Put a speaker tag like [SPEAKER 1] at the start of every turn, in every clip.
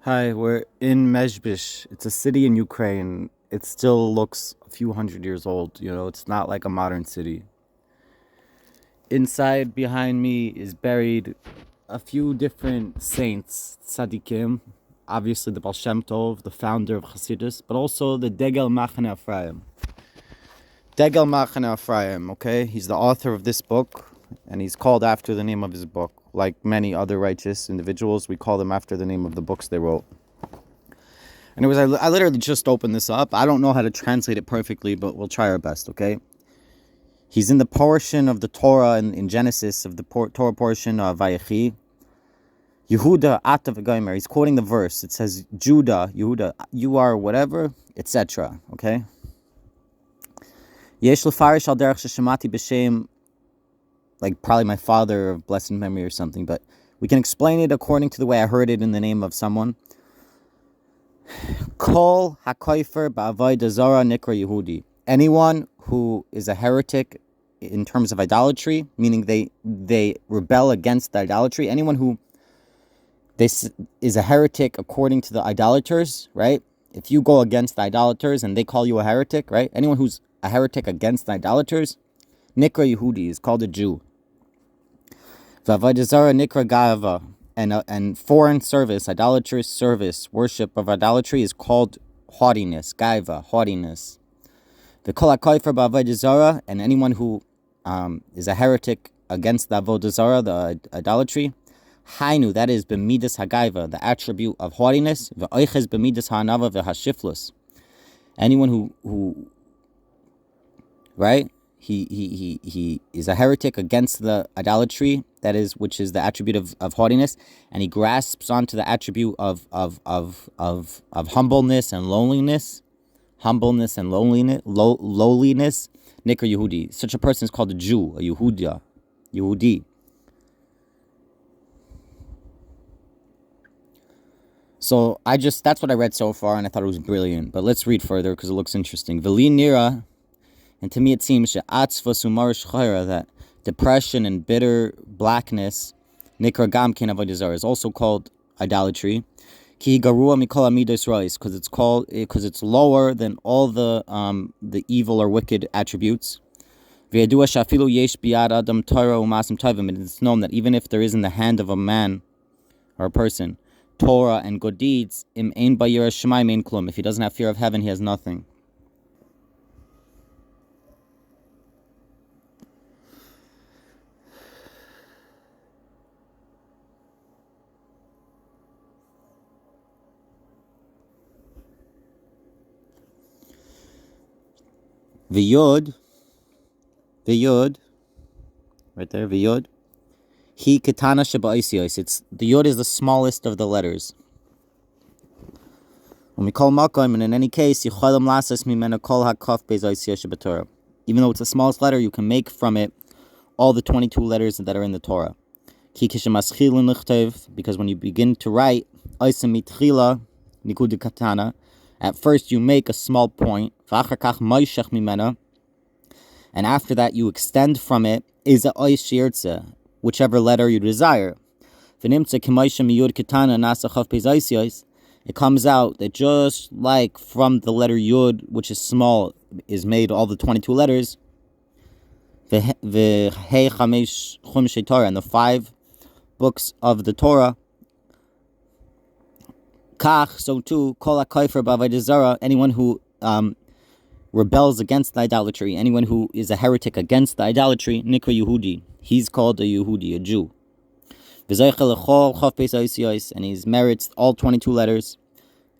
[SPEAKER 1] Hi, we're in Mezhbish. It's a city in Ukraine. It still looks a few hundred years old. It's not like a modern city. Inside, behind me, is buried a few different saints, tzaddikim. Obviously, the Baal Shem Tov, the founder of Hasidus, but also the Degel Machane Ephraim. Degel Machane Ephraim, okay? He's the author of this book, and he's called after the name of his book. Like many other righteous individuals, we call them after the name of the books they wrote. Anyways, I literally just opened this up. I don't know how to translate it perfectly, but we'll try our best, okay? He's in the portion of the Torah in Genesis, of the Torah portion of Vayechi. Yehuda Ata v'Gomer. He's quoting the verse. It says, Yehuda, you are whatever, etc. Okay? Yesh l'farish al derech sheshemati b'shem, like probably my father of blessed memory or something, but we can explain it according to the way I heard it in the name of someone. Kol hakoifer ba'avodah zara nikra Yehudi. Anyone who is a heretic in terms of idolatry, meaning they rebel against the idolatry. Anyone who this is a heretic according to the idolaters, right? If you go against the idolaters and they call you a heretic, right? Anyone who's a heretic against the idolaters, nikra Yehudi, is called a Jew. V'avodah zara nikra ga'ava. And foreign service, idolatrous service, worship of idolatry is called haughtiness, gaiva, haughtiness. The kol hakoifer ba'avodah zara, and anyone who is a heretic against the avodah zara, the idolatry, hainu, that is b'midas hagaiva, the attribute of haughtiness, v'oiches b'midas ha'anava v'hashiflus. Anyone who right? He is a heretic against the idolatry, that is, which is the attribute of haughtiness, and he grasps onto the attribute of humbleness and loneliness, lowliness, nikra Yehudi. Such a person is called a Jew, a Yehudi. So that's what I read so far, and I thought it was brilliant. But let's read further because it looks interesting. V'li nira. And to me it seems that depression and bitter blackness, nikra gam ken avodah zara, is also called idolatry. Ki garua mikol amidos rois, because it's lower than all the evil or wicked attributes. V'yadua shafilu yesh biad adam Torah u'masim tovim. And it's known that even if there is in the hand of a man or a person Torah and good deeds, im ein bayira shemayim ein klum. If he doesn't have fear of heaven, he has nothing. V'yod, right there, v'yod. He ketana sheba'isios. It's the yod is the smallest of the letters. When we call makom, and in any case, yicholam lasas mimena kol hakaf be'zaisiyos shebetorah. Even though it's the smallest letter, you can make from it all the 22 letters that are in the Torah. Ki kishemaschilim lichtev, because when you begin to write, oisem mitchila nikud katana. At first, you make a small point, and after that, you extend from it, whichever letter you desire. It comes out that just like from the letter Yud, which is small, is made all the 22 letters, and the 5 books of the Torah, Kach, so too, kol hakoifer ba'avodah zara, anyone who rebels against the idolatry, anyone who is a heretic against the idolatry, nikra Yehudi, he's called a Yehudi, a Jew. V'zoichel lechol chof beis ha'osiyos, and he merits all 22 letters,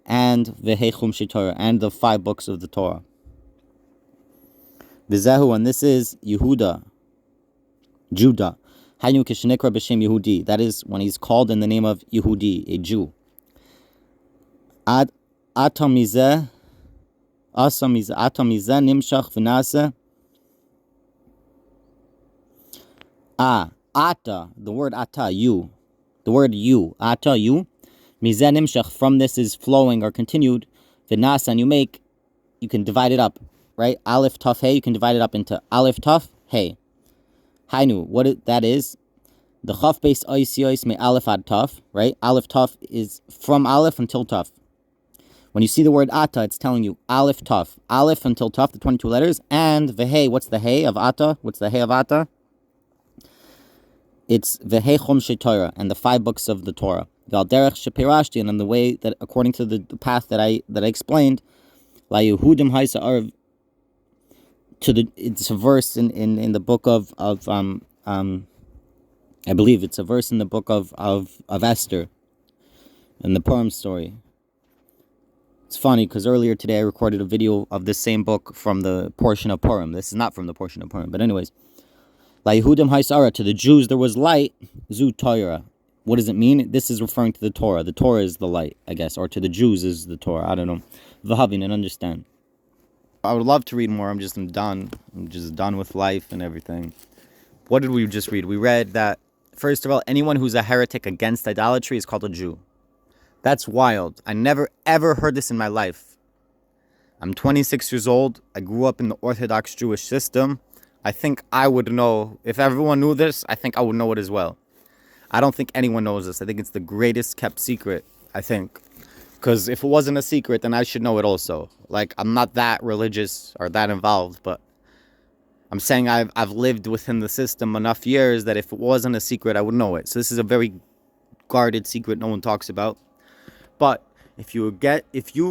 [SPEAKER 1] and v'heichum shetorah, and the 5 books of the Torah. V'zehu, and this is Yehuda, Judah. Hainu kishenikra b'shem Yehudi, that is when he's called in the name of Yehudi, a Jew. Atamizeh nimshach v'nase. Ata, the word ata, you. The word you, ata, you. Mizeh nimshach, from this is flowing or continued. V'nase, and you can divide it up, right? Aleph, taf, hey, you can divide it up into Aleph, taf, hey. Hainu, that is, The Chaf base Ois may Aleph ad Taf, right? Aleph Taf is from Aleph until Taf. When you see the word Ata, it's telling you Aleph Taf. Aleph until Taf, the 22 letters, and Vehei. What's the Hey of Ata? What's the Hey of Ata? It's Vehei Chomshei Torah, and the 5 books of the Torah. Valderech Shepirashti, and in the way that, according to the path that I explained, La Yehudim Haisa Arv, it's a verse in the book of I believe it's a verse in the book of Esther, in the Purim story. It's funny because earlier today I recorded a video of this same book from the portion of Purim. This is not from the portion of Purim, but anyways. La Yehudim Haisara, to the Jews there was light, Zu Torah. What does it mean? This is referring to the Torah. The Torah is the light, I guess, or to the Jews is the Torah. I don't know. V'havin, and understand. I would love to read more. I'm just done. I'm just done with life and everything. What did we just read? We read that, first of all, anyone who's a heretic against idolatry is called a Jew. That's wild. I never ever heard this in my life. I'm 26 years old. I grew up in the Orthodox Jewish system. I think I would know. If everyone knew this, I think I would know it as well. I don't think anyone knows this. I think it's the greatest kept secret, I think. Because if it wasn't a secret, then I should know it also. Like, I'm not that religious or that involved, but I'm saying I've lived within the system enough years that if it wasn't a secret, I would know it. So this is a very guarded secret no one talks about. But if you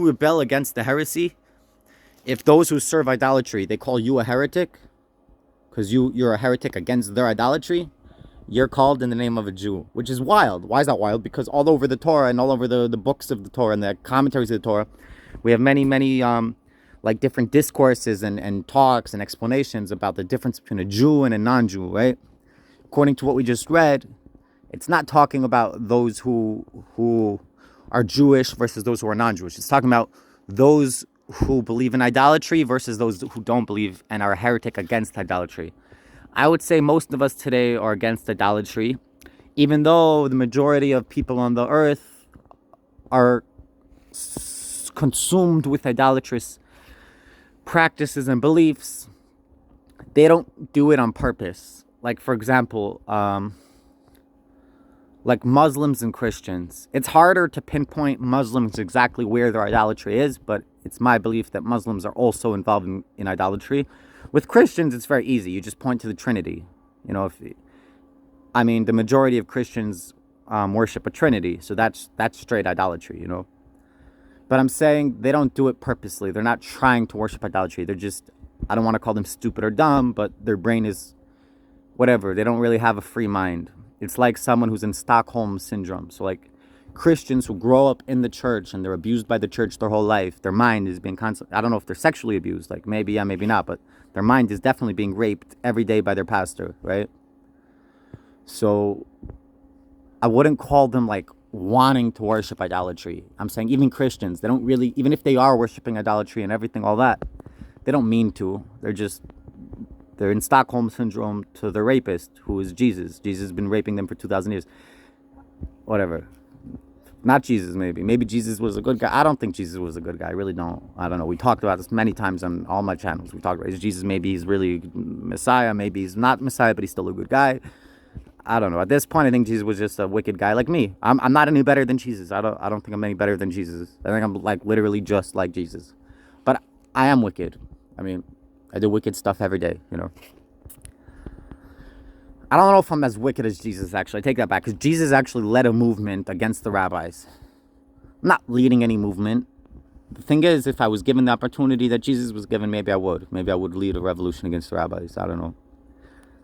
[SPEAKER 1] rebel against the heresy, if those who serve idolatry, they call you a heretic, because you're a heretic against their idolatry, you're called in the name of a Jew, which is wild. Why is that wild? Because all over the Torah and all over the books of the Torah and the commentaries of the Torah, we have many like different discourses and talks and explanations about the difference between a Jew and a non-Jew, right? According to what we just read, it's not talking about those who are Jewish versus those who are non-Jewish. It's talking about those who believe in idolatry versus those who don't believe and are a heretic against idolatry. I would say most of us today are against idolatry, even though the majority of people on the earth are consumed with idolatrous practices and beliefs. They don't do it on purpose. Like, for example, like Muslims and Christians. It's harder to pinpoint Muslims exactly where their idolatry is, but it's my belief that Muslims are also involved in idolatry. With Christians, it's very easy. You just point to the Trinity. You know, the majority of Christians worship a Trinity, so that's straight idolatry, you know. But I'm saying they don't do it purposely. They're not trying to worship idolatry. They're just, I don't want to call them stupid or dumb, but their brain is whatever. They don't really have a free mind. It's like someone who's in Stockholm syndrome. So like Christians who grow up in the church and they're abused by the church their whole life, their mind is being I don't know if they're sexually abused, like maybe yeah, maybe not, but their mind is definitely being raped every day by their pastor, right? So I wouldn't call them like wanting to worship idolatry. I'm saying even Christians, they don't really, even if they are worshiping idolatry and everything, all that, they don't mean to. They're in Stockholm syndrome to the rapist, who is Jesus. Jesus has been raping them for 2,000 years. Whatever. Not Jesus, maybe. Maybe Jesus was a good guy. I don't think Jesus was a good guy. I really don't. I don't know. We talked about this many times on all my channels. We talked about, is Jesus, maybe he's really Messiah. Maybe he's not Messiah, but he's still a good guy. I don't know. At this point, I think Jesus was just a wicked guy like me. I'm not any better than Jesus. I don't think I'm any better than Jesus. I think I'm like literally just like Jesus. But I am wicked. I mean, I do wicked stuff every day, you know. I don't know if I'm as wicked as Jesus, actually. I take that back, because Jesus actually led a movement against the rabbis. I'm not leading any movement. The thing is, if I was given the opportunity that Jesus was given, maybe I would. Maybe I would lead a revolution against the rabbis. I don't know.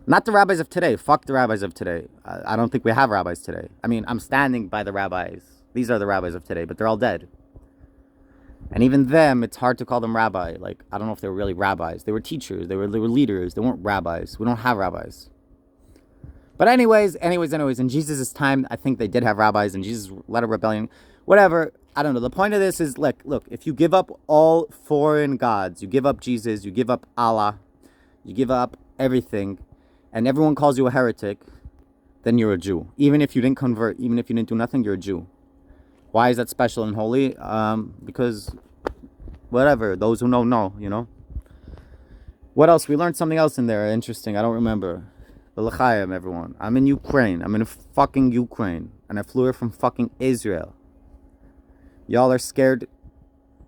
[SPEAKER 1] Not the rabbis of today. Fuck the rabbis of today. I don't think we have rabbis today. I mean, I'm standing by the rabbis. These are the rabbis of today, but they're all dead. And even them, it's hard to call them rabbi. Like, I don't know if they were really rabbis. They were teachers. They were leaders. They weren't rabbis. We don't have rabbis. But anyways, in Jesus' time, I think they did have rabbis, and Jesus led a rebellion. Whatever. I don't know. The point of this is, like, look, if you give up all foreign gods, you give up Jesus, you give up Allah, you give up everything, and everyone calls you a heretic, then you're a Jew. Even if you didn't convert, even if you didn't do nothing, you're a Jew. Why is that special and holy? Because, whatever, those who know, you know. What else? We learned something else in there, interesting, I don't remember. L'chaim, everyone. I'm in Ukraine. I'm in fucking Ukraine. And I flew here from fucking Israel. Y'all are scared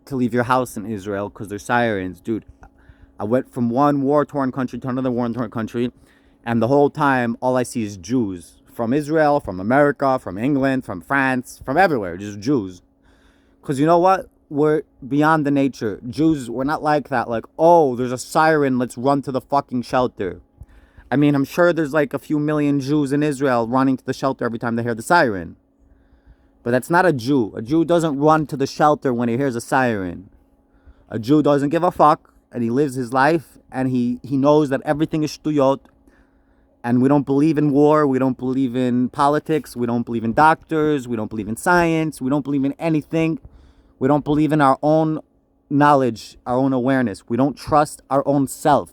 [SPEAKER 1] to leave your house in Israel because there's sirens. Dude, I went from one war-torn country to another war-torn country. And the whole time, all I see is Jews. From Israel, from America, from England, from France, from everywhere. Just Jews. Because you know what? We're beyond the nature. Jews, we're not like that. Like, oh, there's a siren. Let's run to the fucking shelter. I mean, I'm sure there's like a few million Jews in Israel running to the shelter every time they hear the siren. But that's not a Jew. A Jew doesn't run to the shelter when he hears a siren. A Jew doesn't give a fuck, and he lives his life, and he knows that everything is shtuyot, and we don't believe in war, we don't believe in politics, we don't believe in doctors, we don't believe in science, we don't believe in anything. We don't believe in our own knowledge, our own awareness. We don't trust our own self.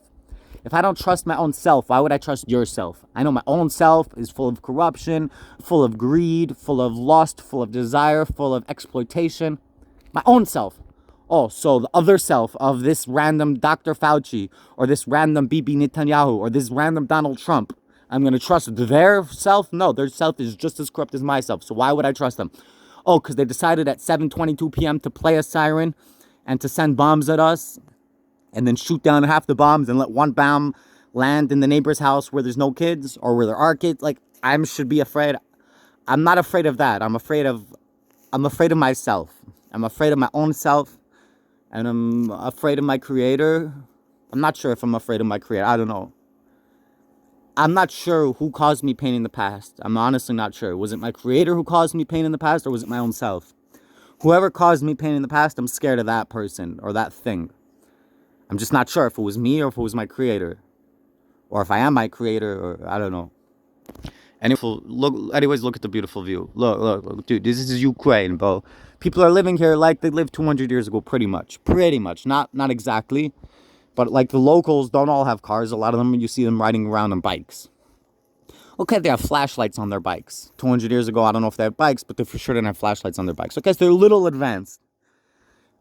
[SPEAKER 1] If I don't trust my own self, why would I trust yourself? I know my own self is full of corruption, full of greed, full of lust, full of desire, full of exploitation. My own self. Oh, so the other self of this random Dr. Fauci, or this random Bibi Netanyahu, or this random Donald Trump, I'm going to trust their self? No, their self is just as corrupt as myself. So why would I trust them? Oh, because they decided at 7:22 p.m. to play a siren and to send bombs at us and then shoot down half the bombs and let one bomb land in the neighbor's house where there's no kids or where there are kids. Like, I should be afraid. I'm not afraid of that. I'm afraid of myself. I'm afraid of my own self, and I'm afraid of my creator. I'm not sure if I'm afraid of my creator. I don't know. I'm not sure who caused me pain in the past. I'm honestly not sure. Was it my creator who caused me pain in the past, or was it my own self? Whoever caused me pain in the past, I'm scared of that person or that thing. I'm just not sure if it was me or if it was my creator. Or if I am my creator, or I don't know. Anyways, look at the beautiful view. Look, dude, this is Ukraine, bro. People are living here like they lived 200 years ago, pretty much. Not exactly. But like the locals don't all have cars. A lot of them, you see them riding around on bikes. Okay, they have flashlights on their bikes. 200 years ago, I don't know if they had bikes, but they for sure didn't have flashlights on their bikes. Okay, so they're a little advanced.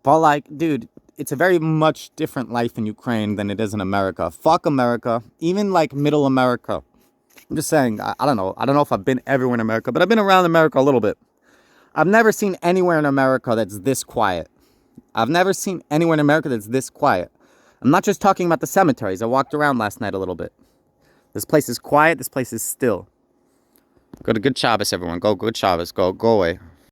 [SPEAKER 1] But like, dude, it's a very much different life in Ukraine than it is in America. Fuck America. Even like middle America. I'm just saying, I don't know. I don't know if I've been everywhere in America, but I've been around America a little bit. I've never seen anywhere in America that's this quiet. I've never seen anywhere in America that's this quiet. I'm not just talking about the cemeteries. I walked around last night a little bit. This place is quiet. This place is still. Go to good Shabbos, everyone. Go good Shabbos. Go away.